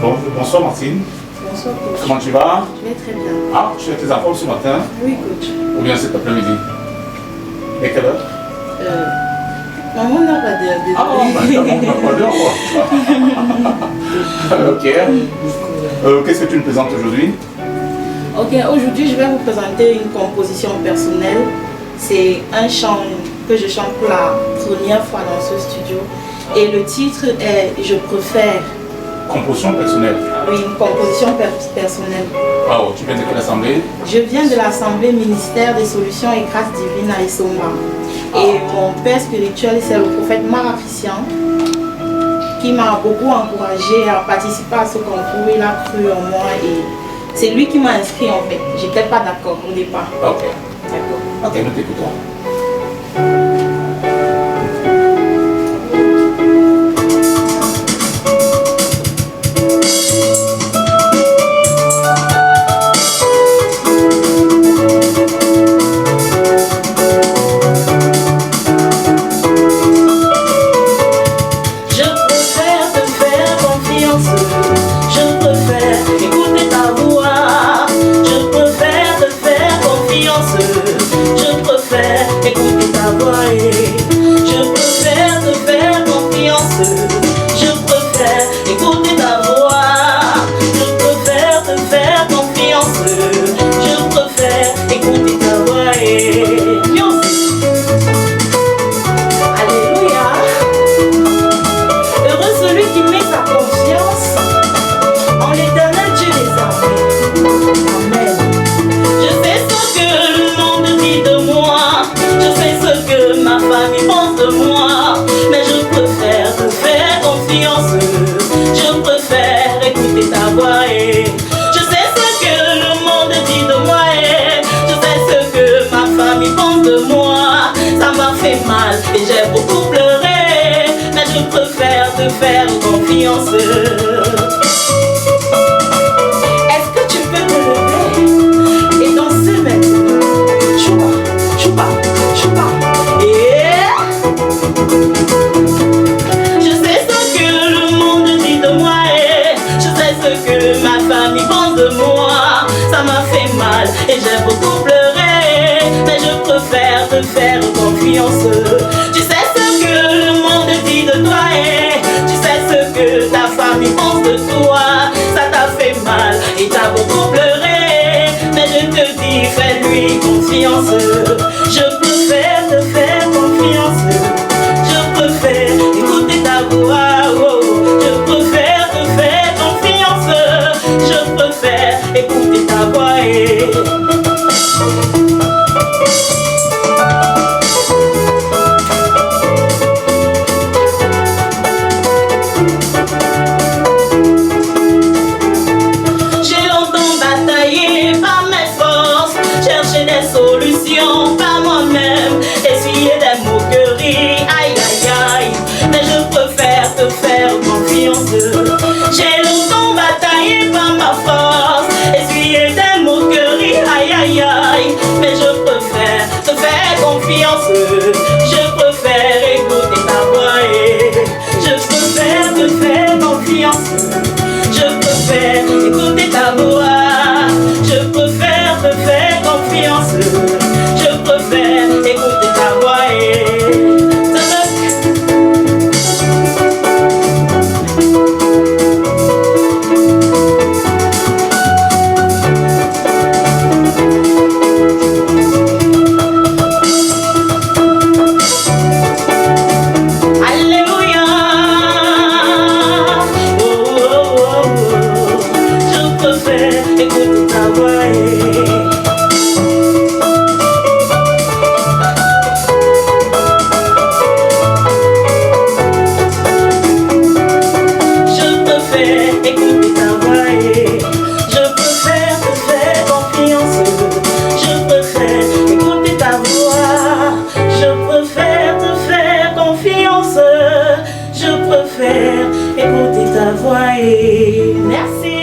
Bonsoir Martine. Bonsoir coach. Comment tu vas? Je vais très bien. Ah, tu as tes enfants ce matin? Oui coach. Ou bien cet après-midi? Et quelle heure? Maman n'a pas d'heure. Ah, maman n'a pas d'heure. Ok. Qu'est-ce que tu nous présentes aujourd'hui? Ok, aujourd'hui je vais vous présenter une composition personnelle. C'est un chant que je chante pour la première fois dans ce studio. Et le titre est Je préfère. Composition personnelle? Oui, une composition personnelle. Wow, tu viens de quelle assemblée? Je viens de l'Assemblée Ministère des Solutions et Grâces Divines à Essomba. Et mon père spirituel, c'est le prophète Mara Christian, qui m'a beaucoup encouragé à participer à ce concours. Il a cru en moi et c'est lui qui m'a inscrit en fait. J'étais pas d'accord au départ. Ok. D'accord. Ok, nous t'écoutons. Et j'ai beaucoup pleuré, mais je préfère te faire confiance. Est-ce que tu peux te lever et danser maintenant? Choupa, choupa, choupa. Yeah. Je sais ce que le monde dit de moi et je sais ce que ma famille pense de moi. Ça m'a fait mal et j'ai beaucoup pleuré, mais je préfère te faire confiance. Tu sais ce que le monde dit de toi et tu sais ce que ta famille pense de toi. Ça t'a fait mal et t'as beaucoup pleuré, mais je te dis fais-lui confiance. Je préfère te faire confiance. Je préfère écouter ta voix. Oh. Je préfère te faire confiance. Je préfère écouter ta voix et... Par moi-même, essuyer des moqueries, aïe aïe aïe, mais je préfère te faire confiance. J'ai longtemps bataillé par ma force, essuyer des moqueries, aïe aïe aïe, mais je préfère te faire confiance. Je préfère écouter ta voix et je préfère te faire confiance. Je préfère écouter ta voix. Je préfère te faire confiance. Je préfère écouter ta voix et... Alléluia. Oh, oh, oh, oh. Je préfère écouter ta voix et... Écouter ta voix et merci.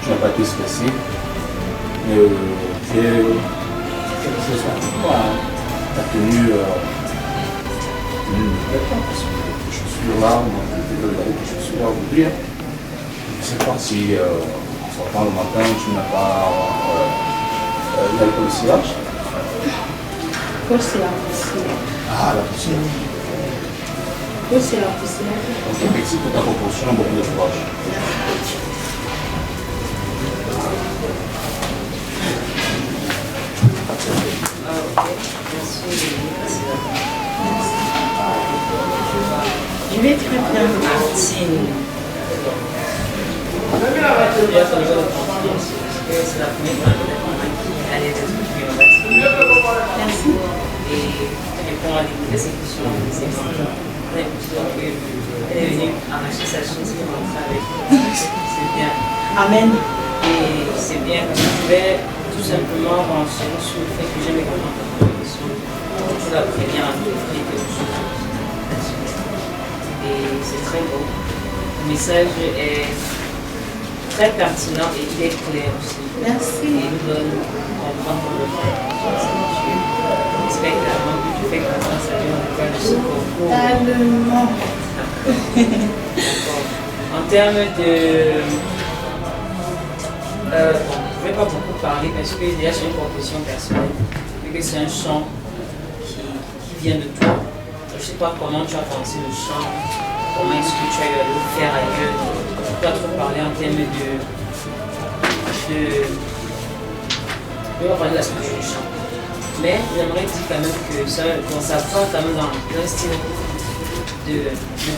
Tu n'as pas été stressé. Tu as tenu Je suis là, de je suis là aujourd'hui. Je ne sais pas si en sortant le matin, tu n'as pas l'alcool sillage. Quoi c'est la poussière? Ah, la poussière. Quoi c'est la poussière? Donc, merci pour ta proposition, beaucoup de courage. Je vais très bien. Martine. C'est la première fois qui allait être Merci. et répond à des questions. Elle est venue arracher sa chose et rentrer avec nous. C'est bien. Amen. Et c'est bien parce que je vais tout simplement renseigner sur le fait que j'aime également ta proposition. Tu vas prévenir à tout prix que je suis. Et c'est très beau. Le message est très pertinent et il est clair aussi. Merci. Et il nous donne comprendre le fait. J'espère également que tu fais confiance à Dieu dans le cas de ce concours. Totalement. En termes de... je ne vais pas beaucoup parler parce que déjà c'est une proposition personnelle. Vu que c'est un chant qui vient de toi. Je ne sais pas comment tu as pensé le chant, comment est-ce que tu as eu à le faire ailleurs. Je ne peux pas trop parler en termes de... Je ne vais pas parler de la structure du chant. Mais j'aimerais dire quand même que ça prend quand même dans un style de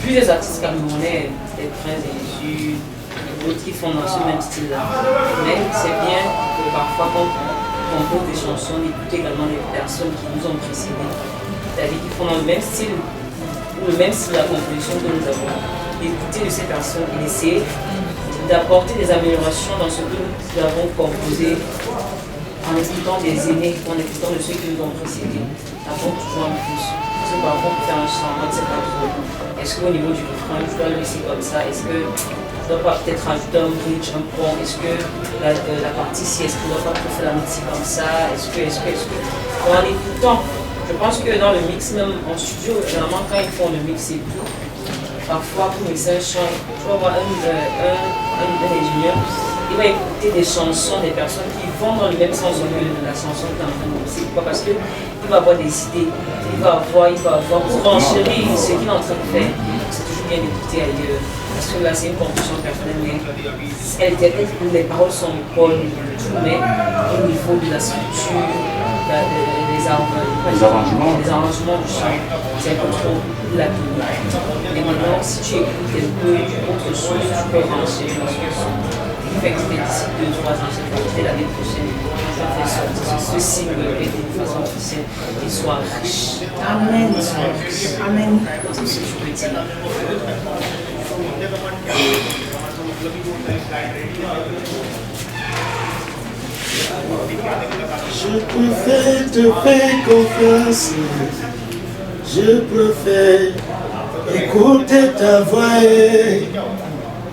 plusieurs artistes camerounais, des Princes et Jésus, d'autres qui font dans ce même style-là. Mais c'est bien que parfois quand on compose des chansons, d'écouter également des personnes qui nous ont précédés, c'est-à-dire qui font dans le même style, ou le même style de la composition que nous avons, d'écouter de ces personnes et d'essayer d'apporter des améliorations dans ce que nous avons composé en écoutant des aînés, en écoutant de ceux qui nous ont précédés, apporte toujours un plus. Parce que parfois on peut faire un chant en mode c'est pas trop. Est-ce qu'au niveau du refrain, je dois le laisser comme ça? Est-ce que je dois pas peut-être rajouter un bridge, un pont? Est-ce que la partie ci, est-ce que je dois pas faire la mixer comme ça? Est-ce que en écoutant, je pense que dans le mix, même en studio, généralement quand ils font le mix et tout, parfois pour mixer un chant, tu vas voir un ingénieur, il va écouter des chansons des personnes qui vont dans le même sens que la chanson qu'il est en train de mixer. Pourquoi? Parce qu'il va avoir des idées, il va avoir pour enchérir ce qu'il est en train de faire. C'est toujours bien d'écouter ailleurs. Parce que là, c'est une conclusion personnelle, mais les paroles sont bonnes, mais au niveau de la structure, des arrangements du chant, c'est un peu trop laconique. Et maintenant, si tu écoutes un peu autre chose, tu peux enchérir la chanson. Fait que d'ici 2-3 ans, c'est peut-être l'année prochaine, je vais sortir ce single de façon officielle et soit riche. Amen. Amen. C'est ce que je peux dire. Je préfère te faire confiance. Je préfère écouter ta voix.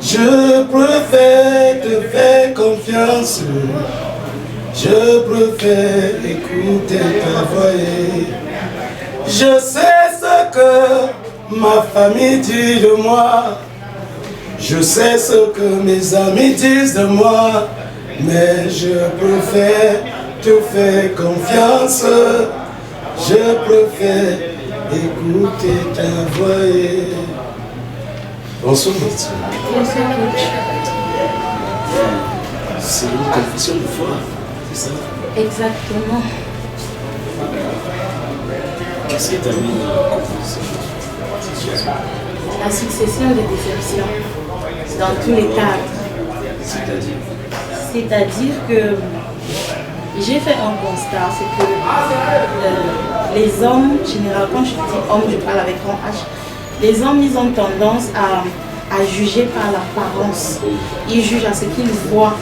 Je préfère te faire confiance. Je préfère écouter ta voix. Je sais ce que ma famille dit de moi. Je sais ce que mes amis disent de moi. Mais je préfère te faire confiance. Je préfère écouter ta voix. Bonsoir, Martine. Bonsoir, coach. C'est une confession de foi, c'est ça? Exactement. Qu'est-ce qui t'a mis dans la confession? La succession des déceptions dans tous les cadres. C'est-à-dire? C'est-à-dire que j'ai fait un constat, c'est que les hommes, généralement, quand je dis homme, je parle avec grand H, les hommes, ils ont tendance à juger par l'apparence. Ils jugent à ce qu'ils voient.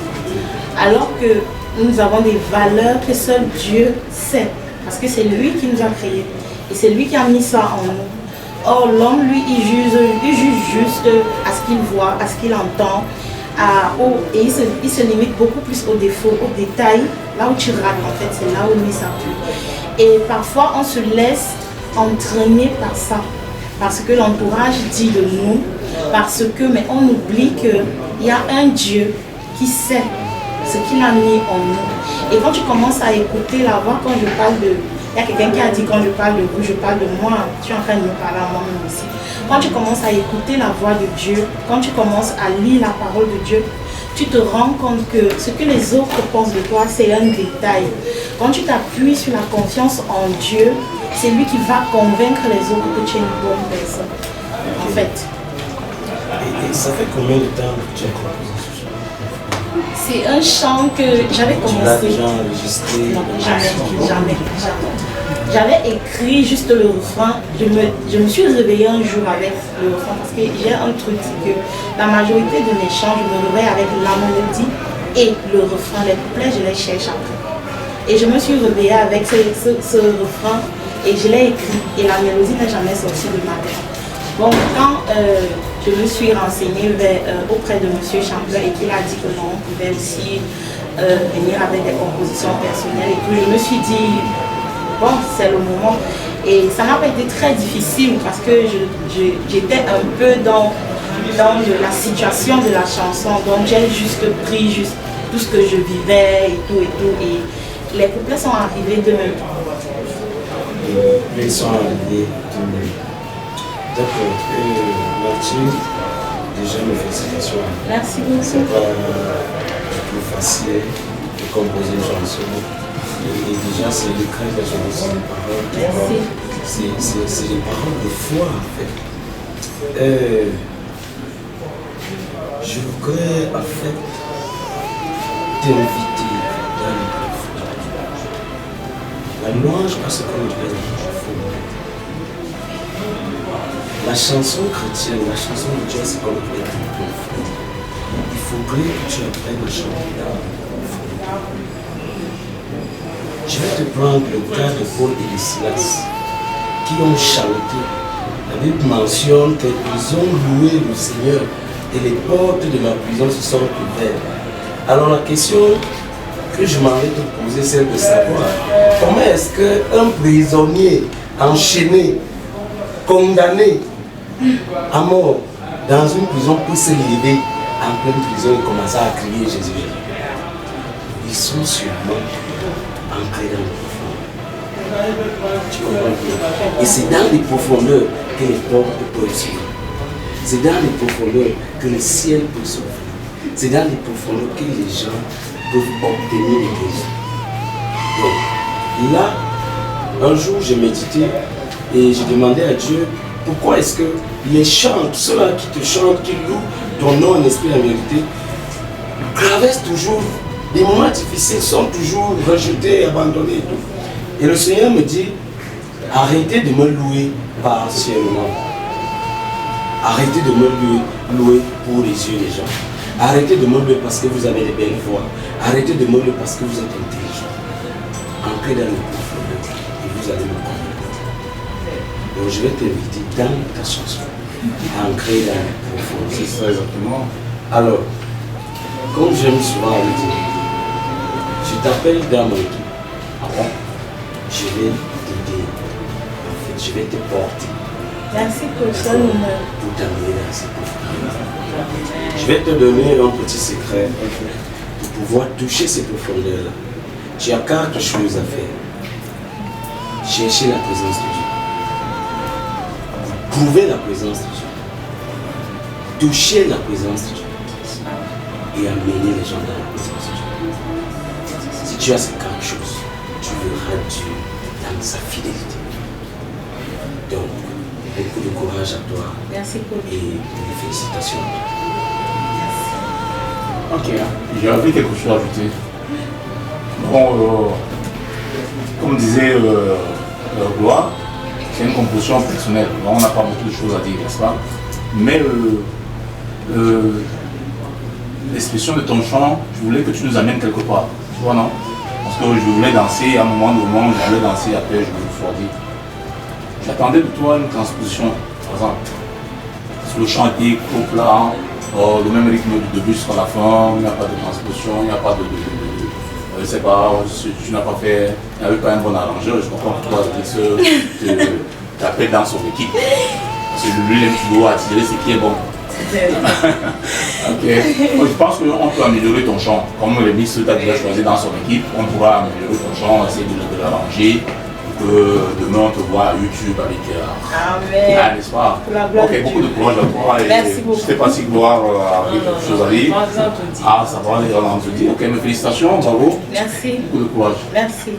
Alors que nous avons des valeurs que seul Dieu sait. Parce que c'est lui qui nous a créés. Et c'est lui qui a mis ça en nous. Or, l'homme, lui, il juge juste à ce qu'il voit, à ce qu'il entend. Et il se limite beaucoup plus aux défauts, aux détails. Là où tu rates, en fait, c'est là où lui s'appuie. Et parfois, on se laisse entraîner par ça. parce que l'entourage dit de nous, parce que, mais on oublie qu'il y a un Dieu qui sait ce qu'il a mis en nous. Et quand tu commences à écouter la voix, quand je parle de... Il y a quelqu'un qui a dit quand je parle de vous, je parle de moi, tu es en train de me parler à moi-même aussi. Quand tu commences à écouter la voix de Dieu, quand tu commences à lire la parole de Dieu, tu te rends compte que ce que les autres pensent de toi, c'est un détail. Quand tu t'appuies sur la confiance en Dieu, c'est lui qui va convaincre les autres que tu es une bonne personne. En fait. Et ça fait combien de temps que tu as composé ce chant? C'est un chant que j'avais commencé. Tu l'as déjà enregistré? Non, jamais. J'avais écrit juste le refrain. Je me suis réveillée un jour avec le refrain parce que j'ai un truc, c'est que la majorité de mes chants, je me réveille avec la mélodie et le refrain. Les couplets, je les cherche après. Et je me suis réveillée avec ce refrain et je l'ai écrit. Et la mélodie n'est jamais sortie de ma tête. Bon, quand je me suis renseignée auprès de M. Champlain et qu'il a dit que non, on pouvait aussi venir avec des compositions personnelles et tout, je me suis dit, bon, c'est le moment. Et ça n'a pas été très difficile parce que j'étais un peu dans la situation de la chanson. Donc j'ai juste pris tout ce que je vivais et tout. Et les couplets sont arrivés de même. Ils sont arrivés de même. D'accord. Martine, déjà mes félicitations. Merci beaucoup. C'est pas du tout facile de composer une chanson. Et déjà, c'est l'écrit de la chanson, c'est les paroles. C'est les paroles de foi, en fait. Je voudrais, en fait, t'inviter dans le profond. La louange, parce qu'on dirait le profond. La chanson chrétienne, la chanson de Dieu, c'est qu'on dirait le profond. Il faudrait que tu apprennes à chanter dans le profond. Je vais te prendre le cas de Paul et de Silas qui ont chanté. La Bible mentionne qu'ils ont loué le Seigneur et les portes de la prison se sont ouvertes. Alors la question que je m'en vais te poser, c'est de savoir comment est-ce qu'un prisonnier enchaîné, condamné à mort dans une prison peut se lever en pleine prison et commencer à crier Jésus. Ils sont sûrement ancrés dans les profondeurs. Tu comprends? Et c'est dans les profondeurs que les portes peuvent s'ouvrir. C'est dans les profondeurs que le ciel peut s'ouvrir. C'est dans les profondeurs que les gens peuvent obtenir des guérisons. Donc, là, un jour, j'ai médité et j'ai demandé à Dieu pourquoi est-ce que les chants, ceux-là qui te chantent, qui louent ton nom en esprit et en vérité, traversent toujours des moments difficiles, sont toujours rejetés, abandonnés et tout. Et le Seigneur me dit, arrêtez de me louer partiellement. Arrêtez de me louer pour les yeux des gens. Arrêtez de me louer parce que vous avez des belles voix. Arrêtez de me louer parce que vous êtes intelligent. Entrez dans le profondeur et vous allez me connaître. Donc je vais t'inviter dans ta chanson à ancrer dans le profondeur. C'est ça exactement. Alors, comme j'aime souvent le dire, je t'appelle dans mon équipe. Avant, je vais t'aider. En fait, je vais te porter. Merci pour ça, honneur. Pour t'amener dans cette profondeur. Je vais te donner un petit secret pour pouvoir toucher ces profondeurs-là. Tu as 4 choses à faire. Chercher la présence de Dieu. Prouver la présence de Dieu. Toucher la présence de Dieu. Et amener les gens dans la présence de Dieu. Si tu as ces 4 choses, tu verras Dieu dans sa fidélité. Donc, beaucoup de courage à toi. Merci beaucoup. Et des félicitations. Ok, j'ai envie quelque chose à ajouter. Bon, comme disait Gloire, c'est une composition personnelle, donc on n'a pas beaucoup de choses à dire, n'est-ce pas? Mais l'expression de ton chant, je voulais que tu nous amènes quelque part, tu vois, non? Parce que je voulais danser, à un moment donné, je voulais danser, après je me suis dit. J'attendais de toi une transposition, par exemple. Parce que le chant était trop plat, le même rythme du début jusqu'à la fin, il n'y a pas de transposition, il n'y a pas de je ne sais pas, tu n'as pas fait, il n'y avait pas un bon arrangeur, je comprends pourquoi tu t'appelles dans son équipe. Parce que lui, il aime toujours attirer ce qui est bon. Ok. Je pense qu'on peut améliorer ton chant. Comme le ministre t'a déjà choisi dans son équipe, on pourra améliorer ton chant, essayer de l'arranger. Que demain on te voit à YouTube avec Amen. Ah, n'est-ce pas? Ok, beaucoup de courage à toi. Merci beaucoup. Je ne sais pas si Gloire a quelque chose à dire. Ah, ça va, on te dit. Ok, mes félicitations, bravo. Merci. Beaucoup de courage. Merci.